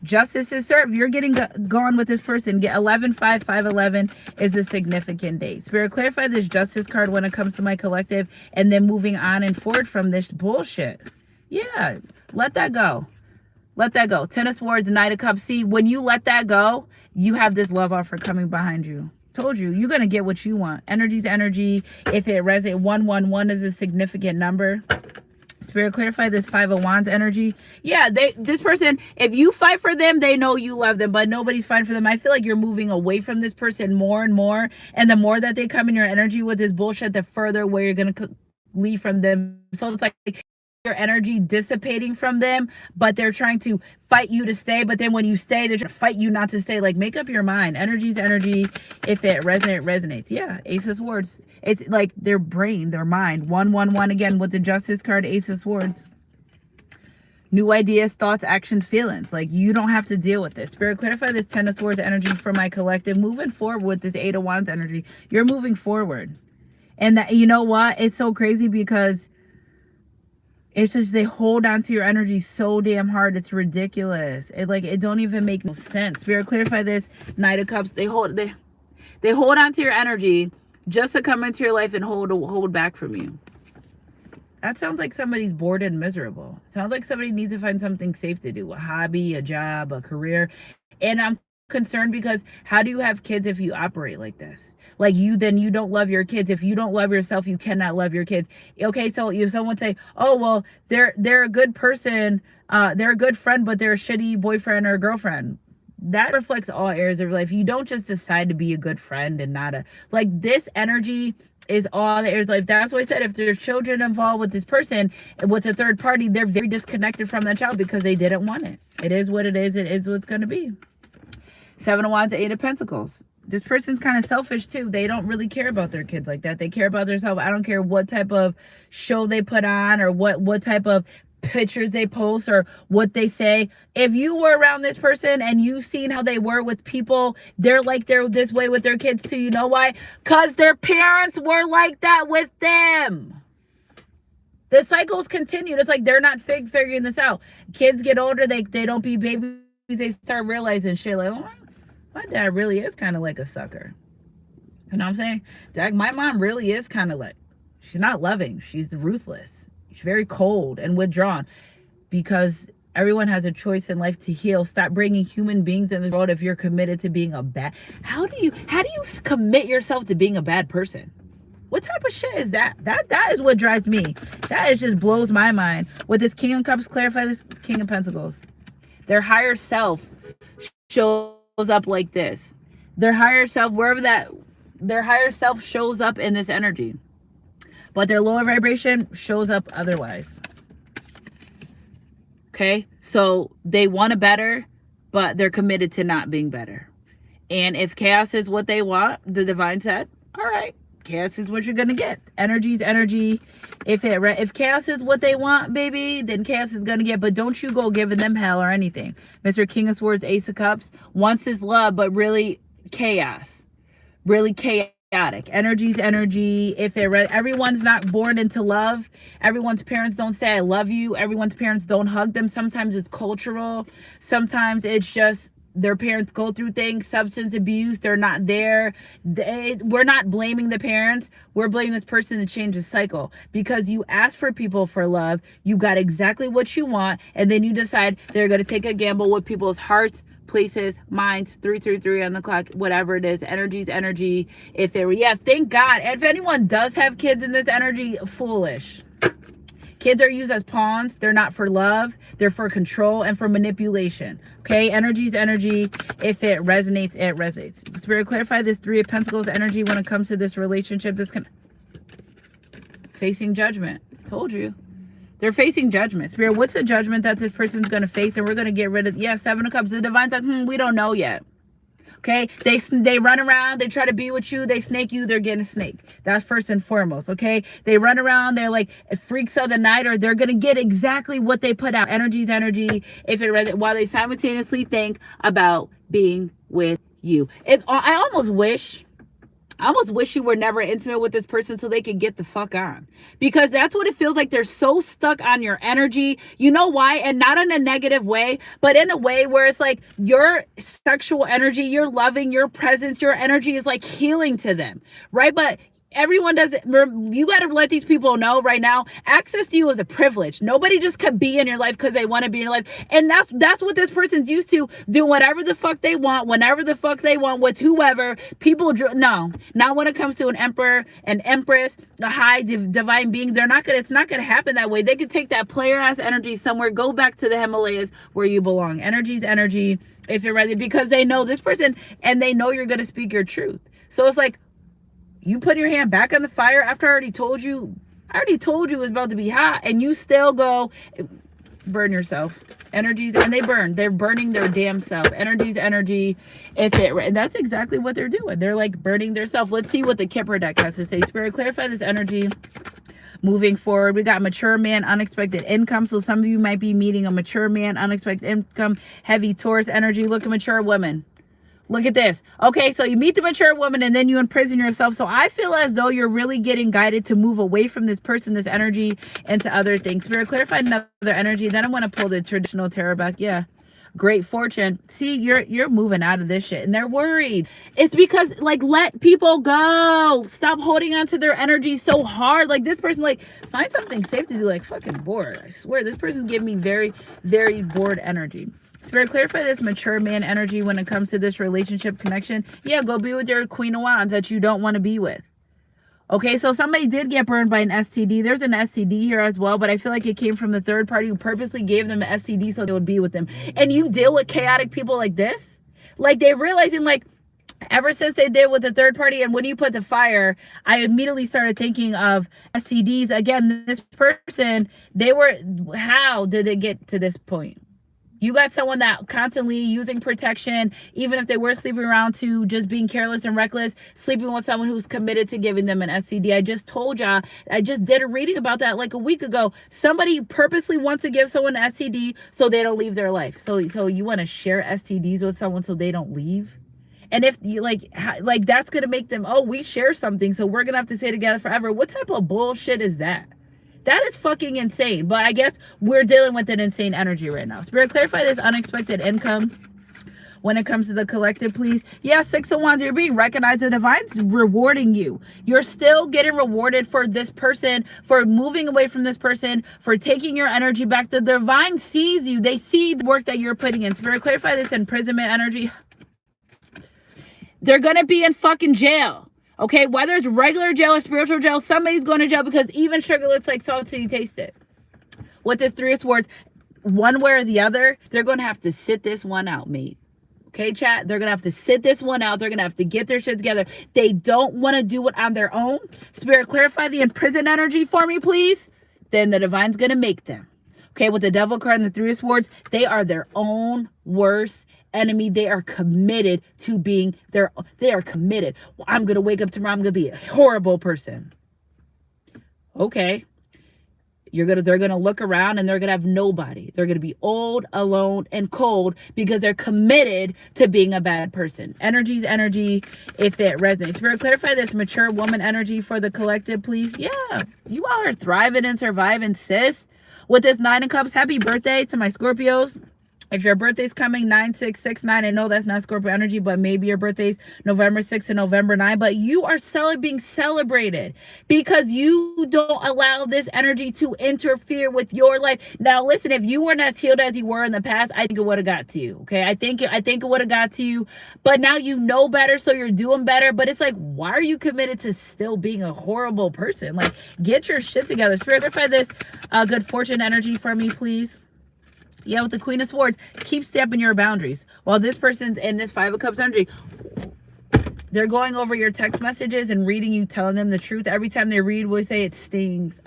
justice is served. You're getting gone with this person. Get 11-5-5-11 is a significant date. Spirit, clarify this justice card when it comes to my collective, and then moving on and forward from this bullshit. Yeah, let that go. Let that go. 10 of Swords, Knight of Cups. See, when you let that go, you have this love offer coming behind you. Told you, you're going to get what you want. Energy's energy. If it resonates, 111 is a significant number. Spirit, clarify this 5 of Wands energy. Yeah, this person, if you fight for them, they know you love them, but nobody's fighting for them. I feel like you're moving away from this person more and more. And the more that they come in your energy with this bullshit, the further away you're going to leave from them. So it's like your energy dissipating from them, but they're trying to fight you to stay. But then when you stay, they're trying to fight you not to stay. Like, make up your mind. Energy's energy. If it resonates. Yeah, Ace of Swords. It's like their brain, their mind. 111 again with the Justice card, Ace of Swords. New ideas, thoughts, actions, feelings. Like, you don't have to deal with this. Spirit, clarify this 10 of Swords energy for my collective. Moving forward with this 8 of Wands energy. You're moving forward. And that, you know what? It's so crazy because it's just they hold on to your energy so damn hard. It's ridiculous. It don't even make no sense. Spirit, clarify this. Knight of Cups. They hold on to your energy just to come into your life and hold back from you. That sounds like somebody's bored and miserable. Sounds like somebody needs to find something safe to do. A hobby, a job, a career. And I'm concerned because how do you have kids if you operate like this? Like, you don't love your kids. If you don't love yourself, you cannot love your kids. Okay, so if someone say, oh well, they're a good person, they're a good friend, but they're a shitty boyfriend or girlfriend, that reflects all areas of your life. You don't just decide to be a good friend and not this energy is all the areas of life. That's why I said if there's children involved with this person, with a third party, they're very disconnected from that child because they didn't want it. It is what it is. It is what's going to be. 7 of Wands, 8 of Pentacles. This person's kind of selfish too. They don't really care about their kids like that. They care about themselves. I don't care what type of show they put on or what type of pictures they post or what they say. If you were around this person and you've seen how they were with people, they're this way with their kids too. You know why? Because their parents were like that with them. The cycle's continued. It's like they're not figuring this out. Kids get older. They don't be baby they start realizing shit like, oh, my dad really is kind of like a sucker. You know what I'm saying? Like, my mom really is kind of like, she's not loving. She's ruthless. She's very cold and withdrawn, because everyone has a choice in life to heal. Stop bringing human beings in the world if you're committed to being a bad. How do you commit yourself to being a bad person? What type of shit is that? That is what drives me. That is just blows my mind. With this King of Cups, clarify this King of Pentacles. Their higher self shows up like this. Their higher self, wherever that, their higher self shows up in this energy. But their lower vibration shows up otherwise. Okay? So they want to better, but they're committed to not being better. And if chaos is what they want, the divine said, all right, chaos is what you're going to get. Energy is energy. If chaos is what they want, baby, then chaos is going to get. But don't you go giving them hell or anything. Mr. King of Swords, Ace of Cups, wants his love, but really chaos. Really chaotic. Energy's energy. Everyone's not born into love. Everyone's parents don't say I love you. Everyone's parents don't hug them. Sometimes it's cultural. Sometimes it's just their parents go through things, substance abuse, they're not there. We're not blaming the parents. We're blaming this person to change the cycle, because you ask for people for love. You got exactly what you want. And then you decide they're going to take a gamble with people's hearts, places, minds. 333 on the clock, whatever it is. Energy's energy. If they were, thank God. If anyone does have kids in this energy, foolish. Kids are used as pawns. They're not for love. They're for control and for manipulation. Okay? Energy's energy. If it resonates, it resonates. Spirit, clarify this Three of Pentacles energy when it comes to this relationship. Facing judgment. Told you. They're facing judgment. Spirit, what's the judgment that this person's going to face? And we're going to get rid of, Seven of Cups. The Divine's like, we don't know yet. Okay, they run around, they try to be with you, they snake you, they're getting snaked. That's first and foremost. Okay, they run around, they're like freaks of the night, or they're gonna get exactly what they put out. Energy's energy. If it while they simultaneously think about being with you. I almost wish you were never intimate with this person so they could get the fuck on. Because that's what it feels like. They're so stuck on your energy. You know why? And not in a negative way, but in a way where it's like your sexual energy, your loving, your presence, your energy is like healing to them, right? But everyone does it. You got to let these people know right now, access to you is a privilege. Nobody just could be in your life because they want to be in your life. And that's what this person's used to, do whatever the fuck they want, whenever the fuck they want, with whoever. No, not when it comes to an emperor, an empress, a high divine being. It's not going to happen that way. They could take that player ass energy somewhere, go back to the Himalayas where you belong. Energy's energy. If you're ready, because they know this person and they know you're going to speak your truth. So it's like, you put your hand back on the fire after I already told you it was about to be hot, and you still go burn yourself. Energies, and they're burning their damn self. Energy's energy. And that's exactly what they're doing. They're like burning their self. Let's see what the Kipper deck has to say. Spirit, clarify this energy. Moving forward, we got mature man, unexpected income. So some of you might be meeting a mature man, unexpected income, heavy Taurus energy. Look at mature women. Look at this. Okay, so you meet the mature woman and then you imprison yourself. So I feel as though you're really getting guided to move away from this person, this energy, into other things. Spirit, clarify another energy. Then I want to pull the traditional tarot back. Yeah. Great fortune. See, you're moving out of this shit, and they're worried. It's because, like, let people go. Stop holding on to their energy so hard. Like, this person, like, find something safe to do. Like, fucking bored. I swear, this person's giving me very, very bored energy. Spirit, clarify this mature man energy when it comes to this relationship connection. Yeah, go be with your Queen of Wands that you don't want to be with. Okay, so somebody did get burned by an STD. There's an STD here as well, but I feel like it came from the third party who purposely gave them an STD so they would be with them. And you deal with chaotic people like this? Like, they're realizing, like, ever since they did with the third party, and when you put the fire, I immediately started thinking of STDs. Again, this person, how did it get to this point? You got someone that constantly using protection, even if they were sleeping around, to just being careless and reckless, sleeping with someone who's committed to giving them an STD. I just told y'all, I just did a reading about that like a week ago. Somebody purposely wants to give someone an STD so they don't leave their life. So you want to share STDs with someone so they don't leave? And if you like that's going to make them, we share something, so we're going to have to stay together forever. What type of bullshit is that? That is fucking insane. But I guess we're dealing with an insane energy right now. Spirit, clarify this unexpected income when it comes to the collective, please. Yeah, Six of Wands, you're being recognized. The divine's rewarding you. You're still getting rewarded for this person, for moving away from this person, for taking your energy back. The divine sees you. They see the work that you're putting in. Spirit, clarify this imprisonment energy. They're going to be in fucking jail. Okay, whether it's regular jail or spiritual jail, somebody's going to jail, because even sugar looks like salt till you taste it. With this Three of Swords, one way or the other, they're going to have to sit this one out, mate. Okay, chat? They're going to have to sit this one out. They're going to have to get their shit together. They don't want to do it on their own. Spirit, clarify the imprisoned energy for me, please. Then the divine's going to make them. Okay, with the Devil card and the Three of Swords, they are their own worst enemy. They are committed to being they are committed. Well, I'm going to wake up tomorrow. I'm going to be a horrible person. Okay. They're going to look around and they're going to have nobody. They're going to be old, alone, and cold because they're committed to being a bad person. Energy's energy, if it resonates. Spirit, clarify this mature woman energy for the collective, please. Yeah, you all are thriving and surviving, sis. With this Nine of Cups, happy birthday to my Scorpios. If your birthday's coming 9/6/6/9, I know that's not Scorpio energy, but maybe your birthday's November 6th and November 9th, but you are being celebrated because you don't allow this energy to interfere with your life. Now, listen, if you weren't as healed as you were in the past, I think it would have got to you. Okay, I think it would have got to you, but now you know better, so you're doing better. But it's like, why are you committed to still being a horrible person? Like, get your shit together. Spirit, clarify this good fortune energy for me, please. Yeah, with the Queen of Swords, keep stepping your boundaries. While this person's in this Five of Cups energy, they're going over your text messages and reading you, telling them the truth. Every time they read, we say it stings.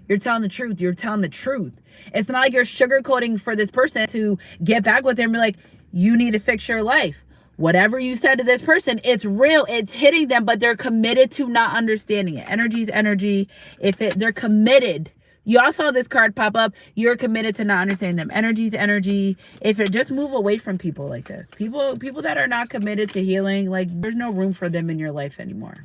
You're telling the truth. You're telling the truth. It's not like you're sugarcoating for this person to get back with them and be like, you need to fix your life. Whatever you said to this person, it's real. It's hitting them, but they're committed to not understanding it. Energy's energy. They're committed. You all saw this card pop up. You're committed to not understanding them. Energy's energy. If it just move away from people like this, people that are not committed to healing, like there's no room for them in your life anymore.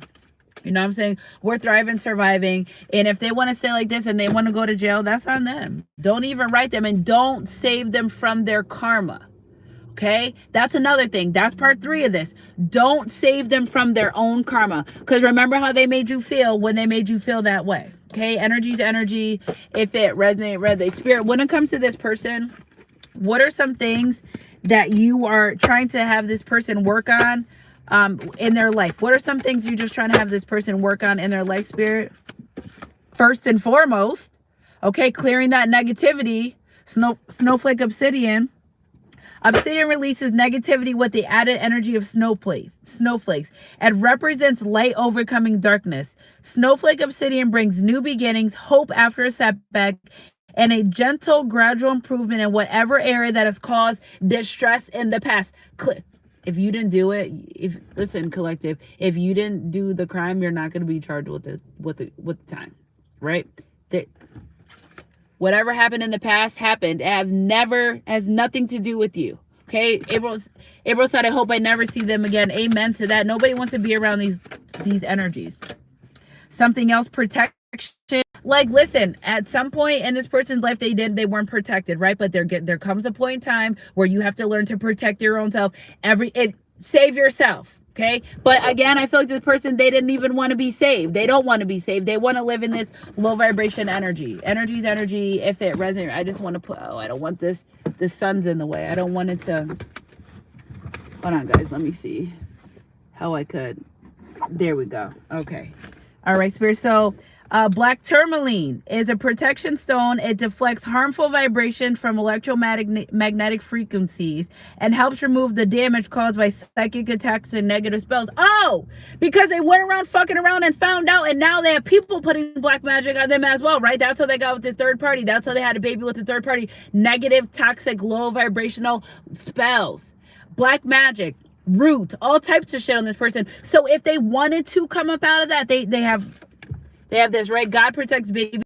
You know what I'm saying? We're thriving, surviving. And if they want to stay like this and they want to go to jail, that's on them. Don't even write them and don't save them from their karma. Okay, that's another thing. That's part 3 of this. Don't save them from their own karma. Because remember how they made you feel when they made you feel that way. Okay, energy's energy. If it resonates. Spirit, when it comes to this person, what are some things that you are trying to have this person work on in their life? What are some things you're just trying to have this person work on in their life, Spirit? First and foremost, okay, clearing that negativity. Snowflake Obsidian. Obsidian releases negativity with the added energy of snowflakes. It represents light overcoming darkness. Snowflake Obsidian brings new beginnings, hope after a setback, and a gentle, gradual improvement in whatever area that has caused distress in the past. If you didn't do it, listen, collective, if you didn't do the crime, you're not going to be charged with the time, right? Whatever happened in the past happened. It has nothing to do with you. Okay? April said, I hope I never see them again. Amen to that. Nobody wants to be around these energies. Something else, protection. Like, listen, at some point in this person's life, they weren't protected, right? But there comes a point in time where you have to learn to protect your own self. Save yourself. Okay. But again, I feel like this person, they didn't even want to be saved. They don't want to be saved. They want to live in this low vibration energy. Energy's energy. If it resonates, I just want to put, I don't want the sun's in the way. I don't want it to, hold on guys. Let me see how I could. There we go. Okay. All right, Spirit. So black tourmaline is a protection stone. It deflects harmful vibration from electromagnetic frequencies and helps remove the damage caused by psychic attacks and negative spells. Oh, because they went around fucking around and found out, and now they have people putting black magic on them as well, right? That's how they got with this third party. That's how they had a baby with the third party. Negative, toxic, low vibrational spells. Black magic. Root. All types of shit on this person. So if they wanted to come up out of that, they have this, right? God protects baby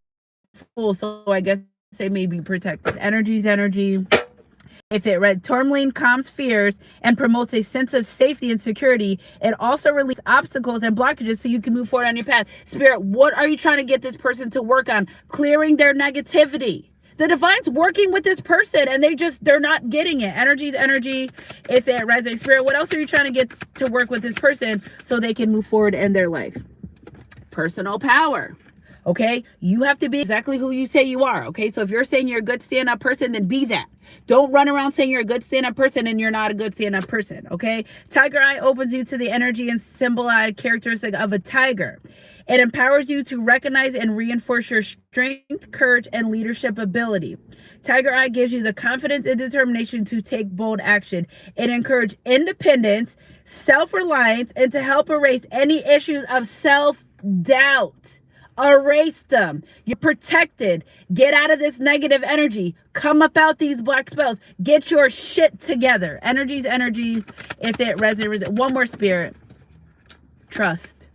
fools, so I guess they may be protected. Energy's energy. If it read, tourmaline calms fears and promotes a sense of safety and security. It also releases obstacles and blockages so you can move forward on your path. Spirit, what are you trying to get this person to work on? Clearing their negativity. The divine's working with this person and they're not getting it. Energy's energy. If it resonates, Spirit, what else are you trying to get to work with this person so they can move forward in their life? Personal power. Okay, you have to be exactly who you say you are. Okay, so if you're saying you're a good stand-up person, then be that. Don't run around saying you're a good stand-up person and you're not a good stand-up person. Okay, tiger eye opens you to the energy and symbolic characteristic of a tiger. It empowers you to recognize and reinforce your strength, courage, and leadership ability. Tiger eye gives you the confidence and determination to take bold action. It encourages independence, self-reliance, and to help erase any issues of self-doubt. Erase them. You're protected. Get out of this negative energy. Come up out these black spells. Get your shit together. Energy's energy. If it resonates. One more, Spirit. Trust.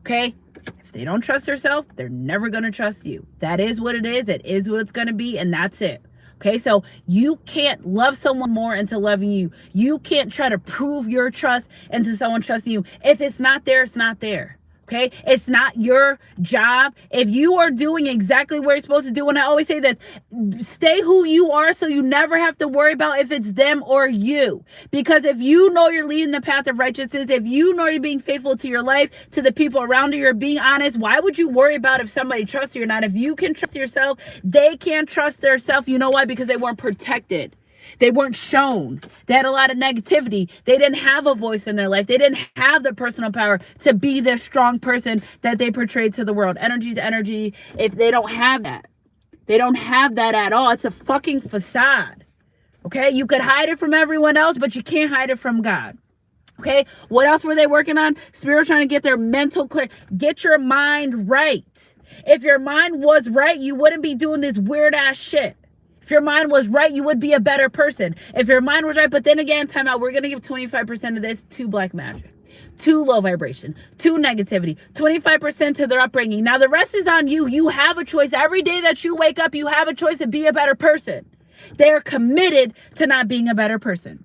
Okay? If they don't trust themselves, they're never going to trust you. That is what it is. It is what it's going to be. And that's it. Okay, so you can't love someone more into loving you. You can't try to prove your trust into someone trusting you. If it's not there, it's not there. Okay, it's not your job. If you are doing exactly what you're supposed to do, and I always say this, stay who you are so you never have to worry about if it's them or you. Because if you know you're leading the path of righteousness, if you know you're being faithful to your life, to the people around you, you're being honest, why would you worry about if somebody trusts you or not? If you can trust yourself, they can't trust themselves. You know why? Because they weren't protected. They weren't shown. They had a lot of negativity. They didn't have a voice in their life. They didn't have the personal power to be the strong person that they portrayed to the world. Energy's energy. If they don't have that, they don't have that at all. It's a fucking facade. Okay? You could hide it from everyone else, but you can't hide it from God. Okay? What else were they working on? Spirit trying to get their mental clear. Get your mind right. If your mind was right, you wouldn't be doing this weird ass shit. If your mind was right, you would be a better person. If your mind was right, but then again, time out, we're going to give 25% of this to black magic, to low vibration, to negativity, 25% to their upbringing. Now the rest is on you. You have a choice. Every day that you wake up, you have a choice to be a better person. They're committed to not being a better person.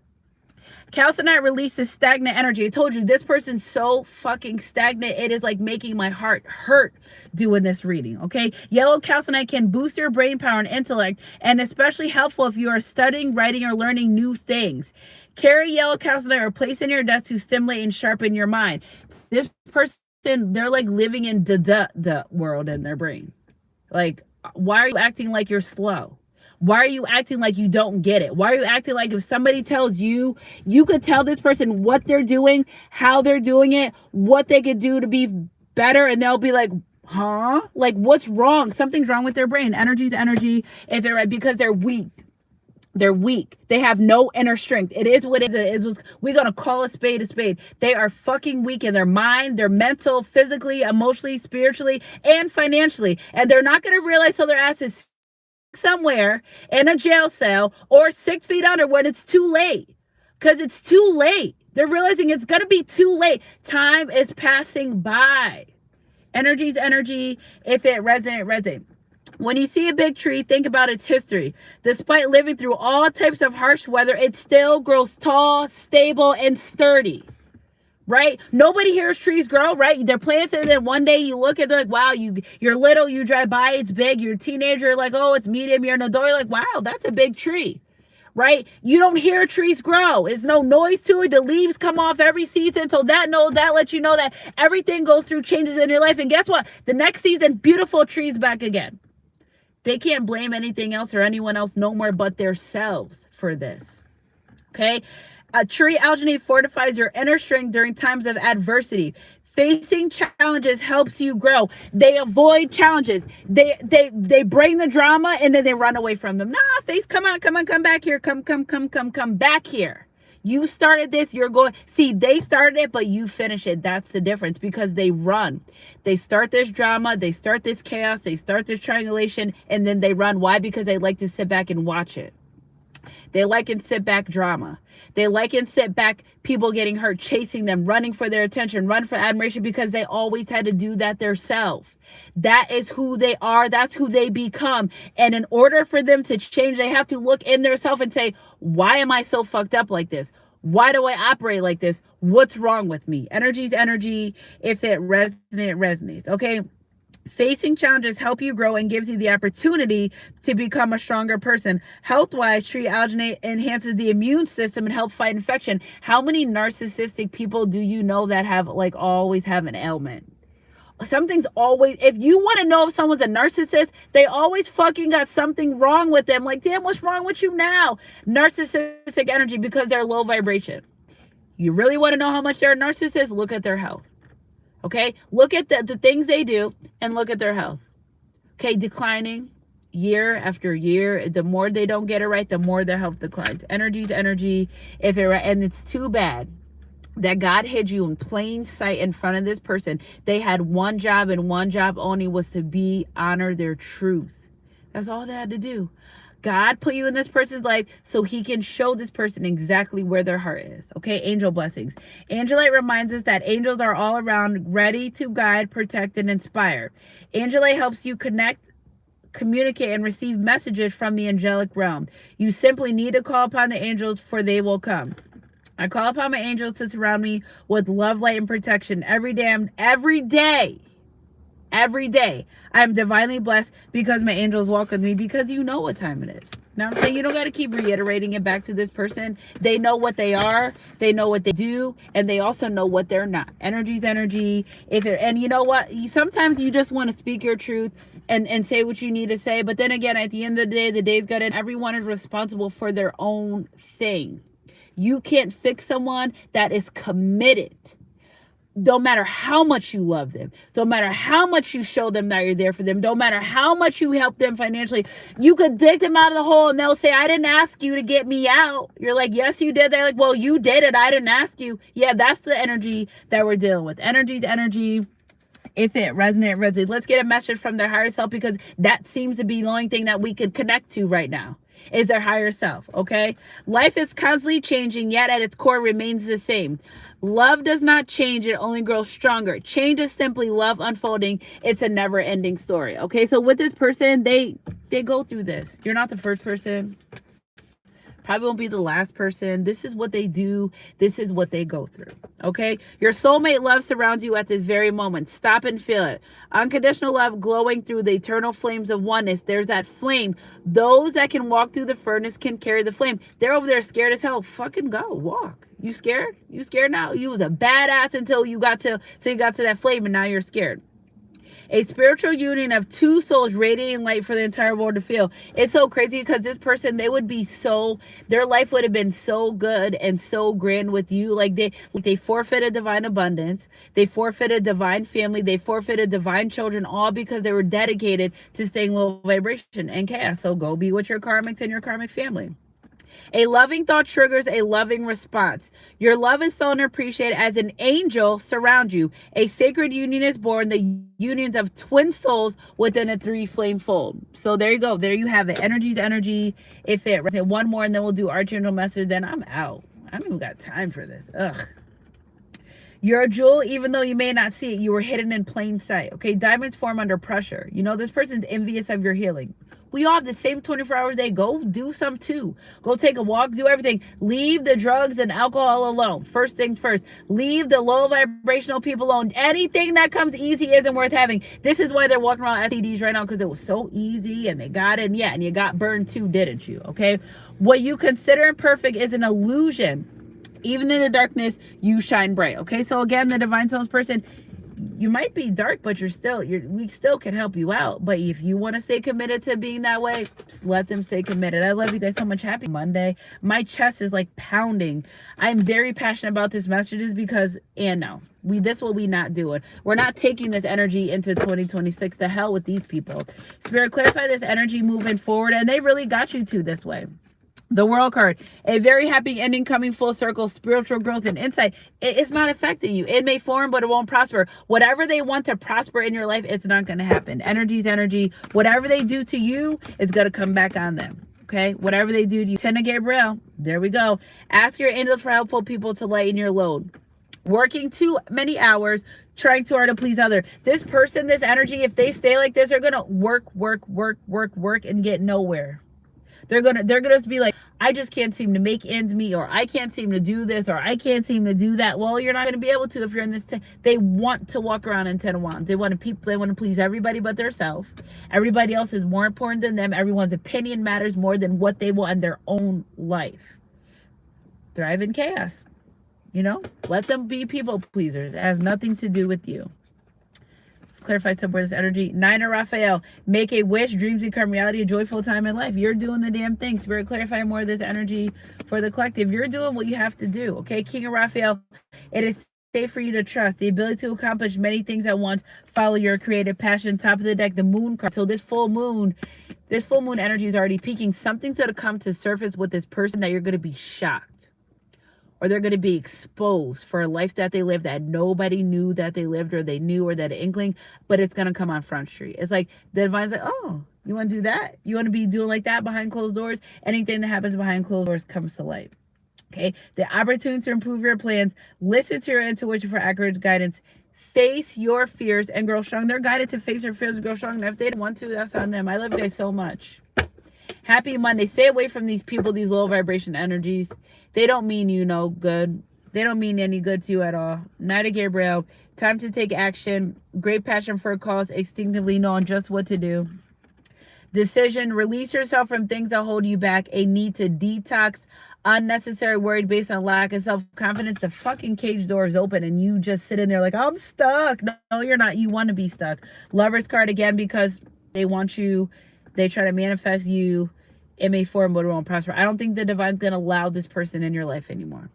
Calcinite releases stagnant energy. I told you, this person's so fucking stagnant. It is like making my heart hurt doing this reading, okay? Yellow calcinite can boost your brain power and intellect, and especially helpful if you are studying, writing, or learning new things. Carry yellow calcinite or place in your desk to stimulate and sharpen your mind. This person, they're like living in the world in their brain. Like, why are you acting like you're slow? Why are you acting like you don't get it? Why are you acting like if somebody tells you, you could tell this person what they're doing, how they're doing it, what they could do to be better, and they'll be like, huh? Like, what's wrong? Something's wrong with their brain. Energy's energy, if they're right, because they're weak. They're weak. They have no inner strength. It is what it is. We're going to call a spade a spade. They are fucking weak in their mind, their mental, physically, emotionally, spiritually, and financially. And they're not going to realize till their ass is somewhere in a jail cell or 6 feet under when it's too late, because it's too late. They're realizing it's going to be too late. Time is passing by. Energy's energy. If it resonate. When you see a big tree, think about its history. Despite living through all types of harsh weather, it still grows tall, stable, and sturdy. Right? Nobody hears trees grow, right? They're planted, and then one day you look at it like, wow, you're little, you drive by, it's big. You're a teenager, like, oh, it's medium. You're an adult, you're like, wow, that's a big tree, right? You don't hear trees grow. There's no noise to it. The leaves come off every season. So that lets you know that everything goes through changes in your life. And guess what? The next season, beautiful trees back again. They can't blame anything else or anyone else no more but themselves for this. Okay? A tree alginate fortifies your inner strength during times of adversity. Facing challenges helps you grow. They avoid challenges. They bring the drama and then they run away from them. Nah, face, come back here. Come back here. You started this, you're going, see, they started it, but you finish it. That's the difference, because they run. They start this drama, they start this chaos, they start this triangulation, and then they run. Why? Because they like to sit back and watch it. They like and sit back drama. They like and sit back people getting hurt, chasing them, running for their attention, run for admiration, because they always had to do that themselves. That is who they are. That's who they become. And in order for them to change, they have to look in themselves and say, why am I so fucked up like this? Why do I operate like this? What's wrong with me? Energy is energy. If it resonates, it resonates. Okay. Facing challenges help you grow and gives you the opportunity to become a stronger person. Health-wise, tree alginate enhances the immune system and help fight infection. How many narcissistic people do you know that have like always have an ailment? Something's always, if you want to know if someone's a narcissist, they always fucking got something wrong with them. Like, damn, what's wrong with you now? Narcissistic energy, because they're low vibration. You really want to know how much they're a narcissist? Look at their health. Okay, look at the things they do and look at their health. Okay, declining year after year. The more they don't get it right, the more their health declines. Energy is energy. And it's too bad that God hid you in plain sight in front of this person. They had one job, and one job only was to honor their truth. That's all they had to do. God put you in this person's life so he can show this person exactly where their heart is. Okay, angel blessings. Angelite reminds us that angels are all around, ready to guide, protect, and inspire. Angelite helps you connect, communicate, and receive messages from the angelic realm. You simply need to call upon the angels, for they will come. I call upon my angels to surround me with love, light, and protection every day. Every day, I'm divinely blessed because my angels walk with me, because you know what time it is. Now I'm saying, you don't got to keep reiterating it back to this person. They know what they are, they know what they do, and they also know what they're not. Energy's energy. And you know what? Sometimes you just want to speak your truth and say what you need to say. But then again, at the end of the day, the day's good, and everyone is responsible for their own thing. You can't fix someone that is committed. Don't matter how much you love them. Don't matter how much you show them that you're there for them. Don't matter how much you help them financially. You could dig them out of the hole and they'll say, I didn't ask you to get me out. You're like, yes, you did. They're like, well, you did it. I didn't ask you. Yeah, that's the energy that we're dealing with. Energy's energy. If it resonates. Let's get a message from their higher self, because that seems to be the only thing that we could connect to right now is their higher self. Okay. Life is constantly changing, yet at its core remains the same. Love does not change. It only grows stronger. Change is simply love unfolding. It's a never ending story. Okay. So with this person, they go through this. You're not the first person. Probably won't be the last person. This is what they do. This is what they go through. Okay. Your soulmate love surrounds you at this very moment. Stop and feel it. Unconditional love glowing through the eternal flames of oneness. There's that flame. Those that can walk through the furnace can carry the flame. They're over there scared as hell. Fucking go. Walk. You scared? You scared now? You was a badass until you got to that flame, and now you're scared. A spiritual union of two souls radiating light for the entire world to feel. It's so crazy because this person, their life would have been so good and so grand with you. Like they forfeited divine abundance. They forfeited divine family. They forfeited divine children, all because they were dedicated to staying low vibration and chaos. So go be with your karmics and your karmic family. A loving thought triggers a loving response. Your love is felt and appreciated as an angel surrounds you. A sacred union is born, the unions of twin souls within a three flame fold. So there you go. There you have it. Energy's energy. If it one more, and then we'll do archangel message, then I'm out. I don't even got time for this. Ugh. You're a jewel, even though you may not see it. You were hidden in plain sight. Okay, diamonds form under pressure. You know, this person's envious of your healing. We all have the same 24 hours a day. Go do some too. Go take a walk, do everything. Leave the drugs and alcohol alone. First thing first. Leave the low vibrational people alone. Anything that comes easy isn't worth having. This is why they're walking around STDs right now, because it was so easy and they got it. And yeah, and you got burned too, didn't you? Okay. What you consider imperfect is an illusion. Even in the darkness, you shine bright. Okay. So again, the divine souls person, you might be dark, but we still can help you out. But if you want to stay committed to being that way, just let them stay committed. I love you guys so much. Happy Monday. My chest is like pounding. I'm very passionate about this messages because, this will we not doing. We're not taking this energy into 2026. To hell with these people. Spirit, clarify this energy moving forward. And they really got you to this way. The World card, a very happy ending coming full circle, spiritual growth and insight. It's not affecting you. It may form, but it won't prosper. Whatever they want to prosper in your life, it's not going to happen. Energy's energy. Whatever they do to you is going to come back on them. Okay, whatever they do to you. 10 of Gabriel. There we go. Ask your angels for helpful people to lighten your load. Working too many hours, trying too hard to please others. This person, this energy, if they stay like this, they're gonna work, and get nowhere. They're gonna just be like, I just can't seem to make ends meet, or I can't seem to do this, or I can't seem to do that. Well, you're not gonna be able to if you're in this. They want to walk around in 10 of Wands. They want to please everybody but themselves. Everybody else is more important than them. Everyone's opinion matters more than what they want in their own life. Thrive in chaos. You know, let them be people pleasers. It has nothing to do with you. Let's clarify somewhere this energy. 9 of Raphael. Make a wish. Dreams become reality. A joyful time in life. You're doing the damn thing. Spirit, clarify more of this energy for the collective. You're doing what you have to do. Okay. King of Raphael. It is safe for you to trust. The ability to accomplish many things at once. Follow your creative passion. Top of the deck. The moon card. So this full moon energy is already peaking. Something's going to come to surface with this person that you're going to be shocked. Or they're going to be exposed for a life that they lived that nobody knew that they lived, or they knew, or that inkling, but it's going to come on Front Street. It's like the divine's like, oh, you want to do that? You want to be doing like that behind closed doors? Anything that happens behind closed doors comes to light. Okay. The opportunity to improve your plans. Listen to your intuition for accurate guidance. Face your fears and grow strong. They're guided to face their fears and grow strong. And if they don't want to, that's on them. I love you guys so much. Happy Monday. Stay away from these people, these low vibration energies. They don't mean you no good. They don't mean any good to you at all. Knight of Gabriel. Time to take action. Great passion for a cause. Instinctively knowing just what to do. Decision. Release yourself from things that hold you back. A need to detox. Unnecessary worry based on lack of self-confidence. The fucking cage door is open and you just sit in there like, I'm stuck. No, you're not. You want to be stuck. Lover's card again because they want you. They try to manifest you in a form, but it won't prosper. I don't think the divine's going to allow this person in your life anymore.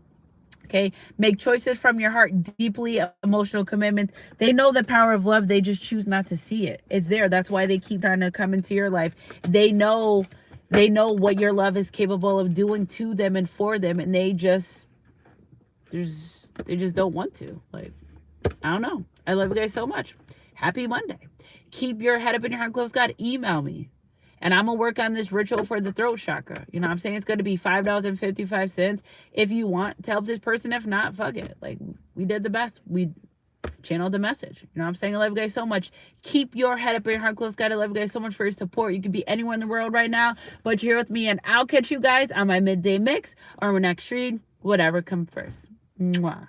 Okay. Make choices from your heart, deeply emotional commitment. They know the power of love. They just choose not to see it. It's there. That's why they keep trying to come into your life. They know what your love is capable of doing to them and for them. And they just don't want to. Like, I don't know. I love you guys so much. Happy Monday. Keep your head up in your heart close. God, email me. And I'm going to work on this ritual for the throat chakra. You know what I'm saying? It's going to be $5.55 if you want to help this person. If not, fuck it. Like, we did the best. We channeled the message. You know what I'm saying? I love you guys so much. Keep your head up in your heart close. God, I love you guys so much for your support. You could be anywhere in the world right now, but you're here with me. And I'll catch you guys on my midday mix or my next read. Whatever comes first. Mwah.